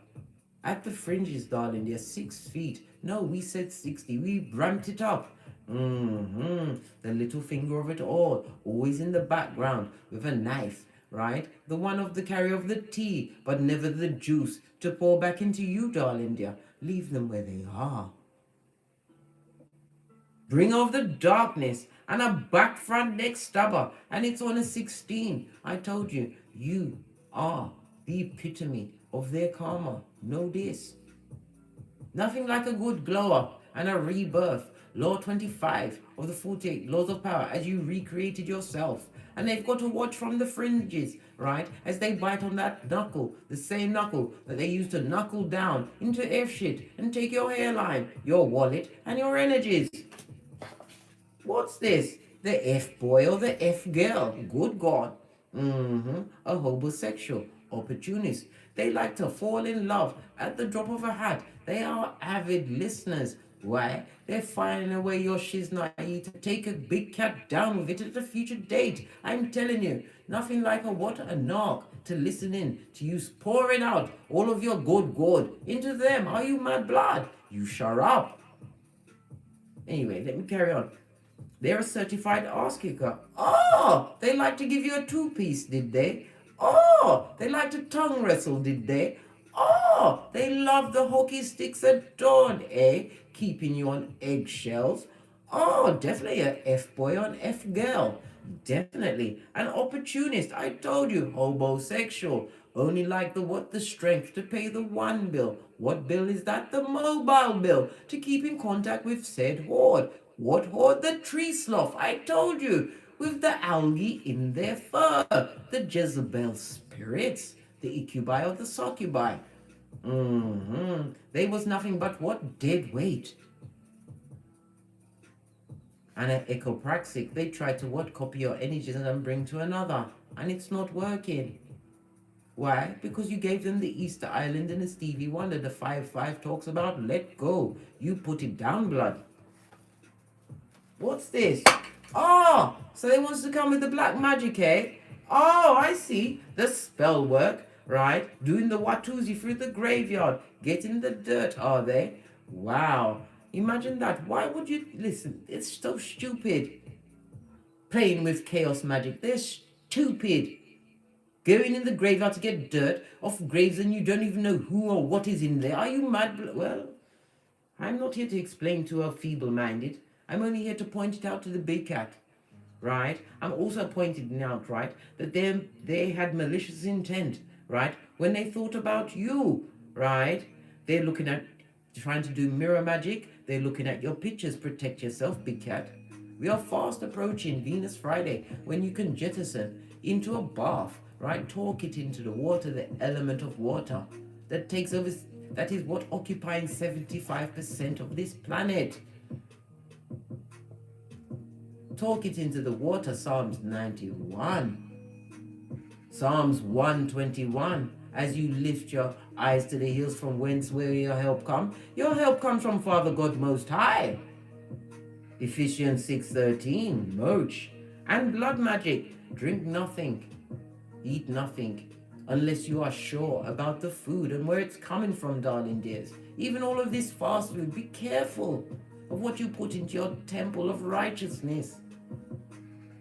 At the fringes, darling, they're 6 feet. No, we said 60. We ramped it up. The little finger of it all, always in the background with a knife, right? The one of the carrier of the tea, but never the juice to pour back into you, darling dear. Leave them where they are. Bring of the darkness and a back front neck stubber, and it's on a 16. I told you, you are the epitome of their karma. Know this. Nothing like a good glow up and a rebirth. Law 25 of the 48 laws of power as you recreated yourself. And they've got to watch from the fringes, right? As they bite on that knuckle, the same knuckle that they used to knuckle down into F shit and take your hairline, your wallet, and your energies. What's this? The F boy or the F girl? Good God. A homosexual, opportunist. They like to fall in love at the drop of a hat. They are avid listeners. Why? They're filing away your shiznai to take a big cat down with it at a future date. I'm telling you, nothing like a what? A knock to listen in, to you pouring out all of your good into them. Are you mad blood? You shut up. Anyway, let me carry on. They're a certified ass kicker. Oh, they like to give you a two-piece, did they? Oh, they like to tongue wrestle, did they? Oh, they love the hockey sticks at dawn, eh? Keeping you on eggshells. Oh, definitely a F-boy on F-girl. Definitely. An opportunist, I told you, homosexual. Only like the what? The strength to pay the one bill. What bill is that? The mobile bill. To keep in contact with said horde. What horde? The tree sloth, I told you. With the algae in their fur. The Jezebel spirits. The incubi or the succubi. They was nothing but what? Dead weight. And an ecopraxic, they try to what? Copy your energies and then bring to another. And it's not working. Why? Because you gave them the Easter Island and the Stevie Wonder. The 5-5 talks about let go. You put it down, blood. What's this? Oh, so they wants to come with the black magic, eh? Oh, I see. The spell work, right? Doing the Watusi through the graveyard. Getting the dirt, are they? Wow. Imagine that. Why would you... Listen, it's so stupid. Playing with chaos magic. They're stupid. Going in the graveyard to get dirt off graves and you don't even know who or what is in there. Are you mad? Well, I'm not here to explain to a feeble-minded. I'm only here to point it out to the big cat, right? I'm also pointing out, right, that they had malicious intent, right? When they thought about you, right? They're looking at trying to do mirror magic. They're looking at your pictures. Protect yourself, big cat. We are fast approaching Venus Friday when you can jettison into a bath, right? Talk it into the water, the element of water that takes over. That is what occupying 75% of this planet. Talk it into the water, Psalms 91. Psalms 121. As you lift your eyes to the hills from whence will your help come? Your help comes from Father God Most High. Ephesians 6:13. Merch. And blood magic. Drink nothing. Eat nothing. Unless you are sure about the food and where it's coming from, darling dears. Even all of this fast food, be careful of what you put into your temple of righteousness.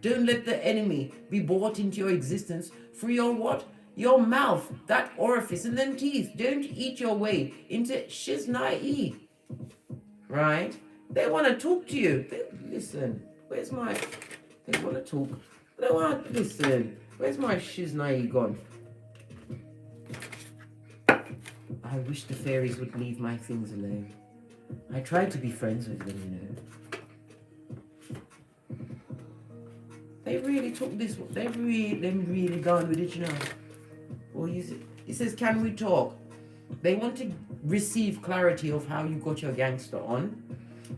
Don't let the enemy be brought into your existence through your what? Your mouth, that orifice, and then teeth. Don't eat your way into shiznai. Right? They want to talk to you. Listen, where's my... They want to talk. They want to listen. Where's my shiznai gone? I wish the fairies would leave my things alone. I tried to be friends with them, you know. They really took this, they've really gone with it, you know. Or it says, can we talk? They want to receive clarity of how you got your gangster on.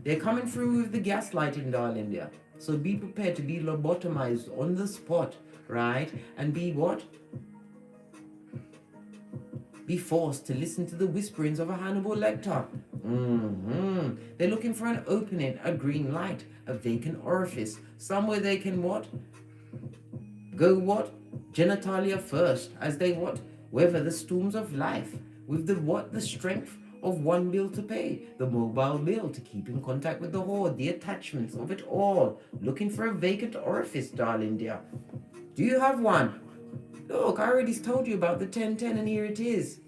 They're coming through with the gaslighting, darling, there. So be prepared to be lobotomized on the spot, right? And be what? Be forced to listen to the whisperings of a Hannibal Lecter. They're looking for an opening, a green light, a vacant orifice, somewhere they can what? Go what? Genitalia first, as they what? Weather the storms of life with the what? The strength of one bill to pay, the mobile bill to keep in contact with the horde, the attachments of it all. Looking for a vacant orifice, darling dear. Do you have one? Look, I already told you about the 1010 and here it is.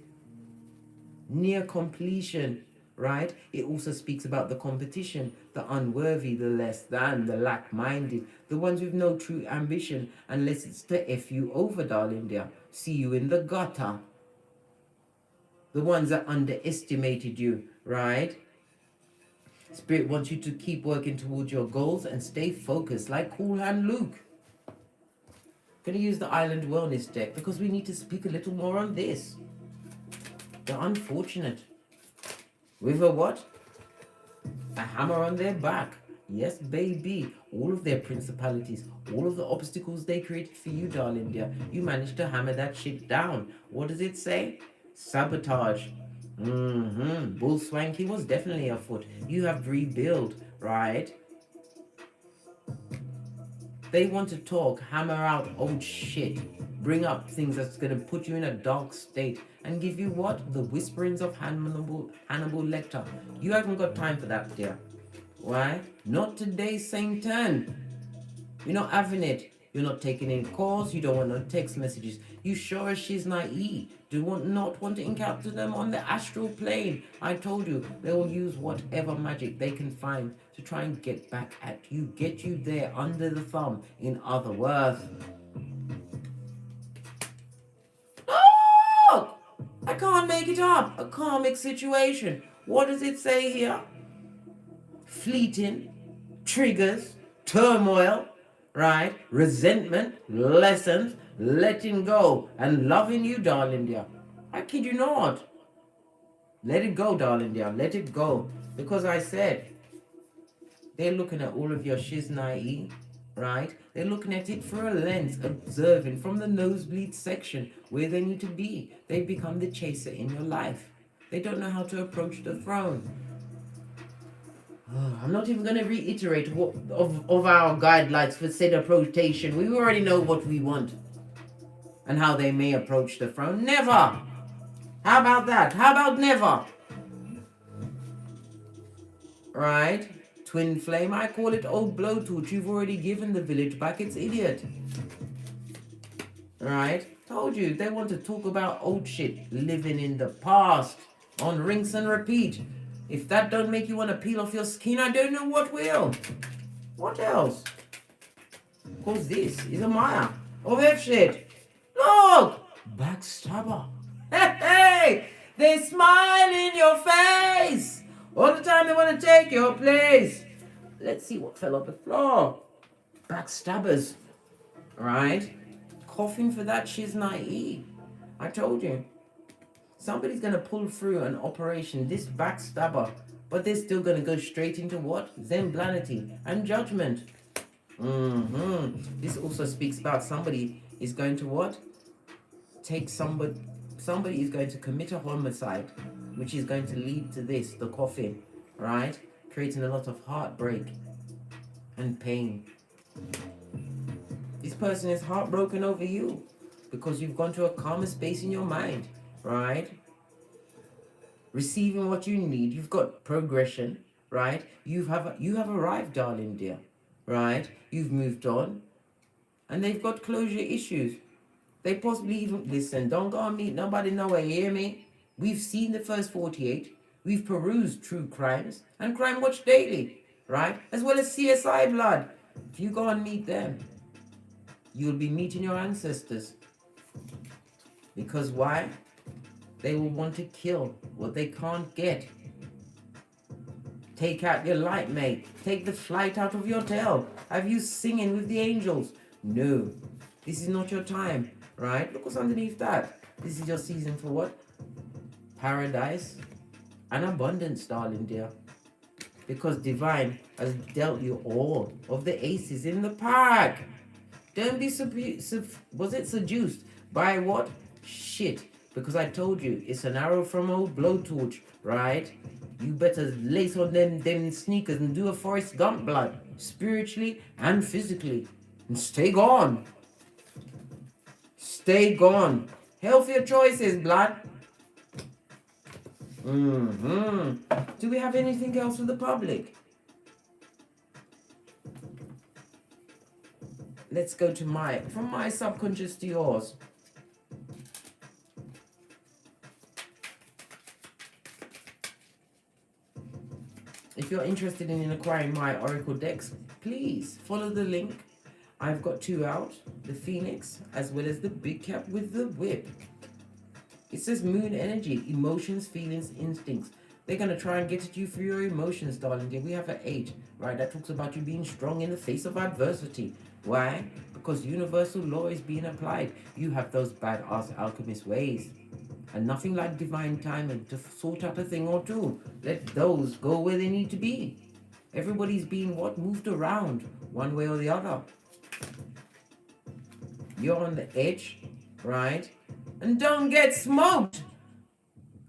Near completion, right? It also speaks about the competition, the unworthy, the less than, the lack-minded, the ones with no true ambition, unless it's to F you over, darling dear. See you in the gutter. The ones that underestimated you, right? Spirit wants you to keep working towards your goals and stay focused like Cool Hand Luke. Going to use the Island Wellness deck because we need to speak a little more on this. The unfortunate. With a what? A hammer on their back. Yes, baby. All of their principalities, all of the obstacles they created for you, darling dear. You managed to hammer that shit down. What does it say? Sabotage. Bull Swanky was definitely afoot. You have rebuilt, right? They want to talk, hammer out old shit, bring up things that's going to put you in a dark state and give you what? The whisperings of Hannibal Lecter. You haven't got time for that, dear. Why? Not today, same turn. You're not having it. You're not taking in calls. You don't want no text messages. You sure as she's naive. Not want to encounter them on the astral plane. I told you, they will use whatever magic they can find to try and get back at you. Get you there under the thumb. In other words. Oh! I can't make it up. A karmic situation. What does it say here? Fleeting. Triggers. Turmoil. Right? Resentment, lessons, letting go, and loving you, darling dear. I kid you not. Let it go, darling dear. Let it go. Because I said, they're looking at all of your shiznai, right? They're looking at it through a lens, observing from the nosebleed section where they need to be. They become the chaser in your life. They don't know how to approach the throne. I'm not even going to reiterate of our guidelines for said approachation. We already know what we want and how they may approach the throne. Never. How about that? How about never? Right? Twin flame. I call it old blowtorch. You've already given the village back its idiot. Right? Told you. They want to talk about old shit. Living in the past. On rinse and repeat. If that don't make you want to peel off your skin, I don't know what will. What else? Because this is a Maya of F shit. Look! Backstabber. Hey! They smile in your face! All the time they want to take your place. Let's see what fell off the floor. Backstabbers. Right? Coughing for that shiznai. I told you. Somebody's going to pull through an operation, this backstabber, but they're still going to go straight into what? Zemblanity and judgment. This also speaks about somebody is going to what? Somebody is going to commit a homicide, which is going to lead to this, the coffin, right? Creating a lot of heartbreak and pain. This person is heartbroken over you because you've gone to a calmer space in your mind. Right? Receiving what you need. You've got progression, right? You have arrived, darling dear, right? You've moved on, and they've got closure issues. They possibly even listen. Don't go and meet nobody nowhere. Hear me? We've seen the first 48. We've perused true crimes and Crime Watch Daily, right? As well as CSI Blood. If you go and meet them, you'll be meeting your ancestors. Because why? They will want to kill what they can't get. Take out your light, mate. Take the flight out of your tail. Have you singing with the angels. No, this is not your time, right? Look what's underneath that. This is your season for what? Paradise and abundance, darling dear. Because divine has dealt you all of the aces in the pack. Don't be seduced by what? Shit. Because I told you, it's an arrow from old blowtorch, right? You better lace on them sneakers and do a Forrest Gump blood, spiritually and physically. And stay gone. Stay gone. Healthier choices, blood. Do we have anything else for the public? Let's go to from my subconscious to yours. If you're interested in acquiring my Oracle decks, please follow the link. I've got 2 out, the Phoenix as well as the Big Cap with the Whip. It says moon energy, emotions, feelings, instincts. They're going to try and get at you through your emotions, darling dear. We have an 8, right? That talks about you being strong in the face of adversity. Why? Because universal law is being applied. You have those badass alchemist ways. And nothing like divine timing to sort out a thing or two. Let those go where they need to be. Everybody's being what? Moved around one way or the other. You're on the edge, right? And don't get smoked.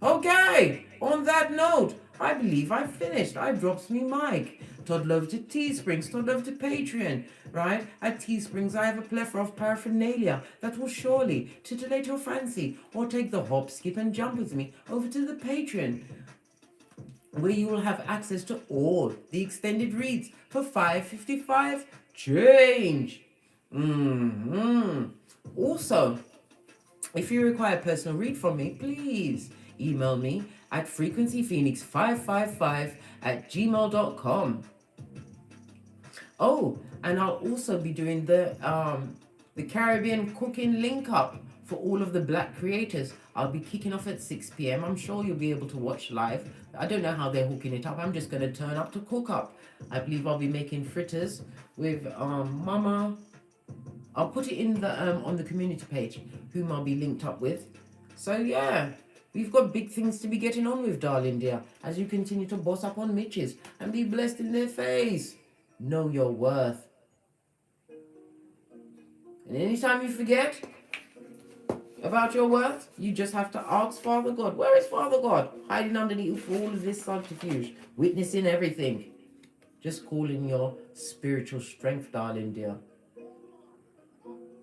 Okay, on that note, I believe I've finished. I drops me mic. Todd love to Teesprings, Todd love to Patreon, right? At Teesprings, I have a plethora of paraphernalia that will surely titillate your fancy, or take the hop, skip, and jump with me over to the Patreon, where you will have access to all the extended reads for $5.55 change. Also, if you require a personal read from me, please email me at frequencyphoenix555@gmail.com. Oh, and I'll also be doing the Caribbean cooking link up for all of the black creators. I'll be kicking off at 6 p.m. I'm sure you'll be able to watch live. I don't know how they're hooking it up. I'm just going to turn up to cook up. I believe I'll be making fritters with Mama. I'll put it in the on the community page, whom I'll be linked up with. So yeah, we've got big things to be getting on with, darling dear, as you continue to boss up on Mitches and be blessed in their face. Know your worth. And anytime you forget about your worth, you just have to ask Father God. Where is Father God? Hiding underneath all of this subterfuge, witnessing everything. Just call in your spiritual strength, darling dear.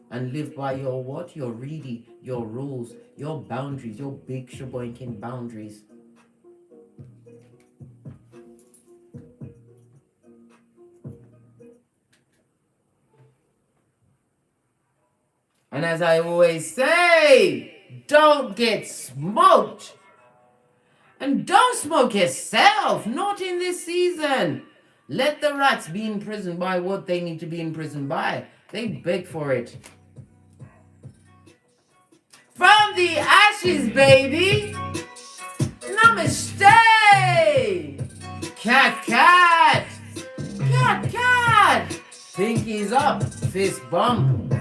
And live by your what? Your ready, your rules, your boundaries, your big shaboinking boundaries. And as I always say, don't get smoked. And don't smoke yourself, not in this season. Let the rats be imprisoned by what they need to be imprisoned by. They beg for it. From the ashes, baby. Namaste. Cat, cat. Cat, cat. Pinkies up, fist bump.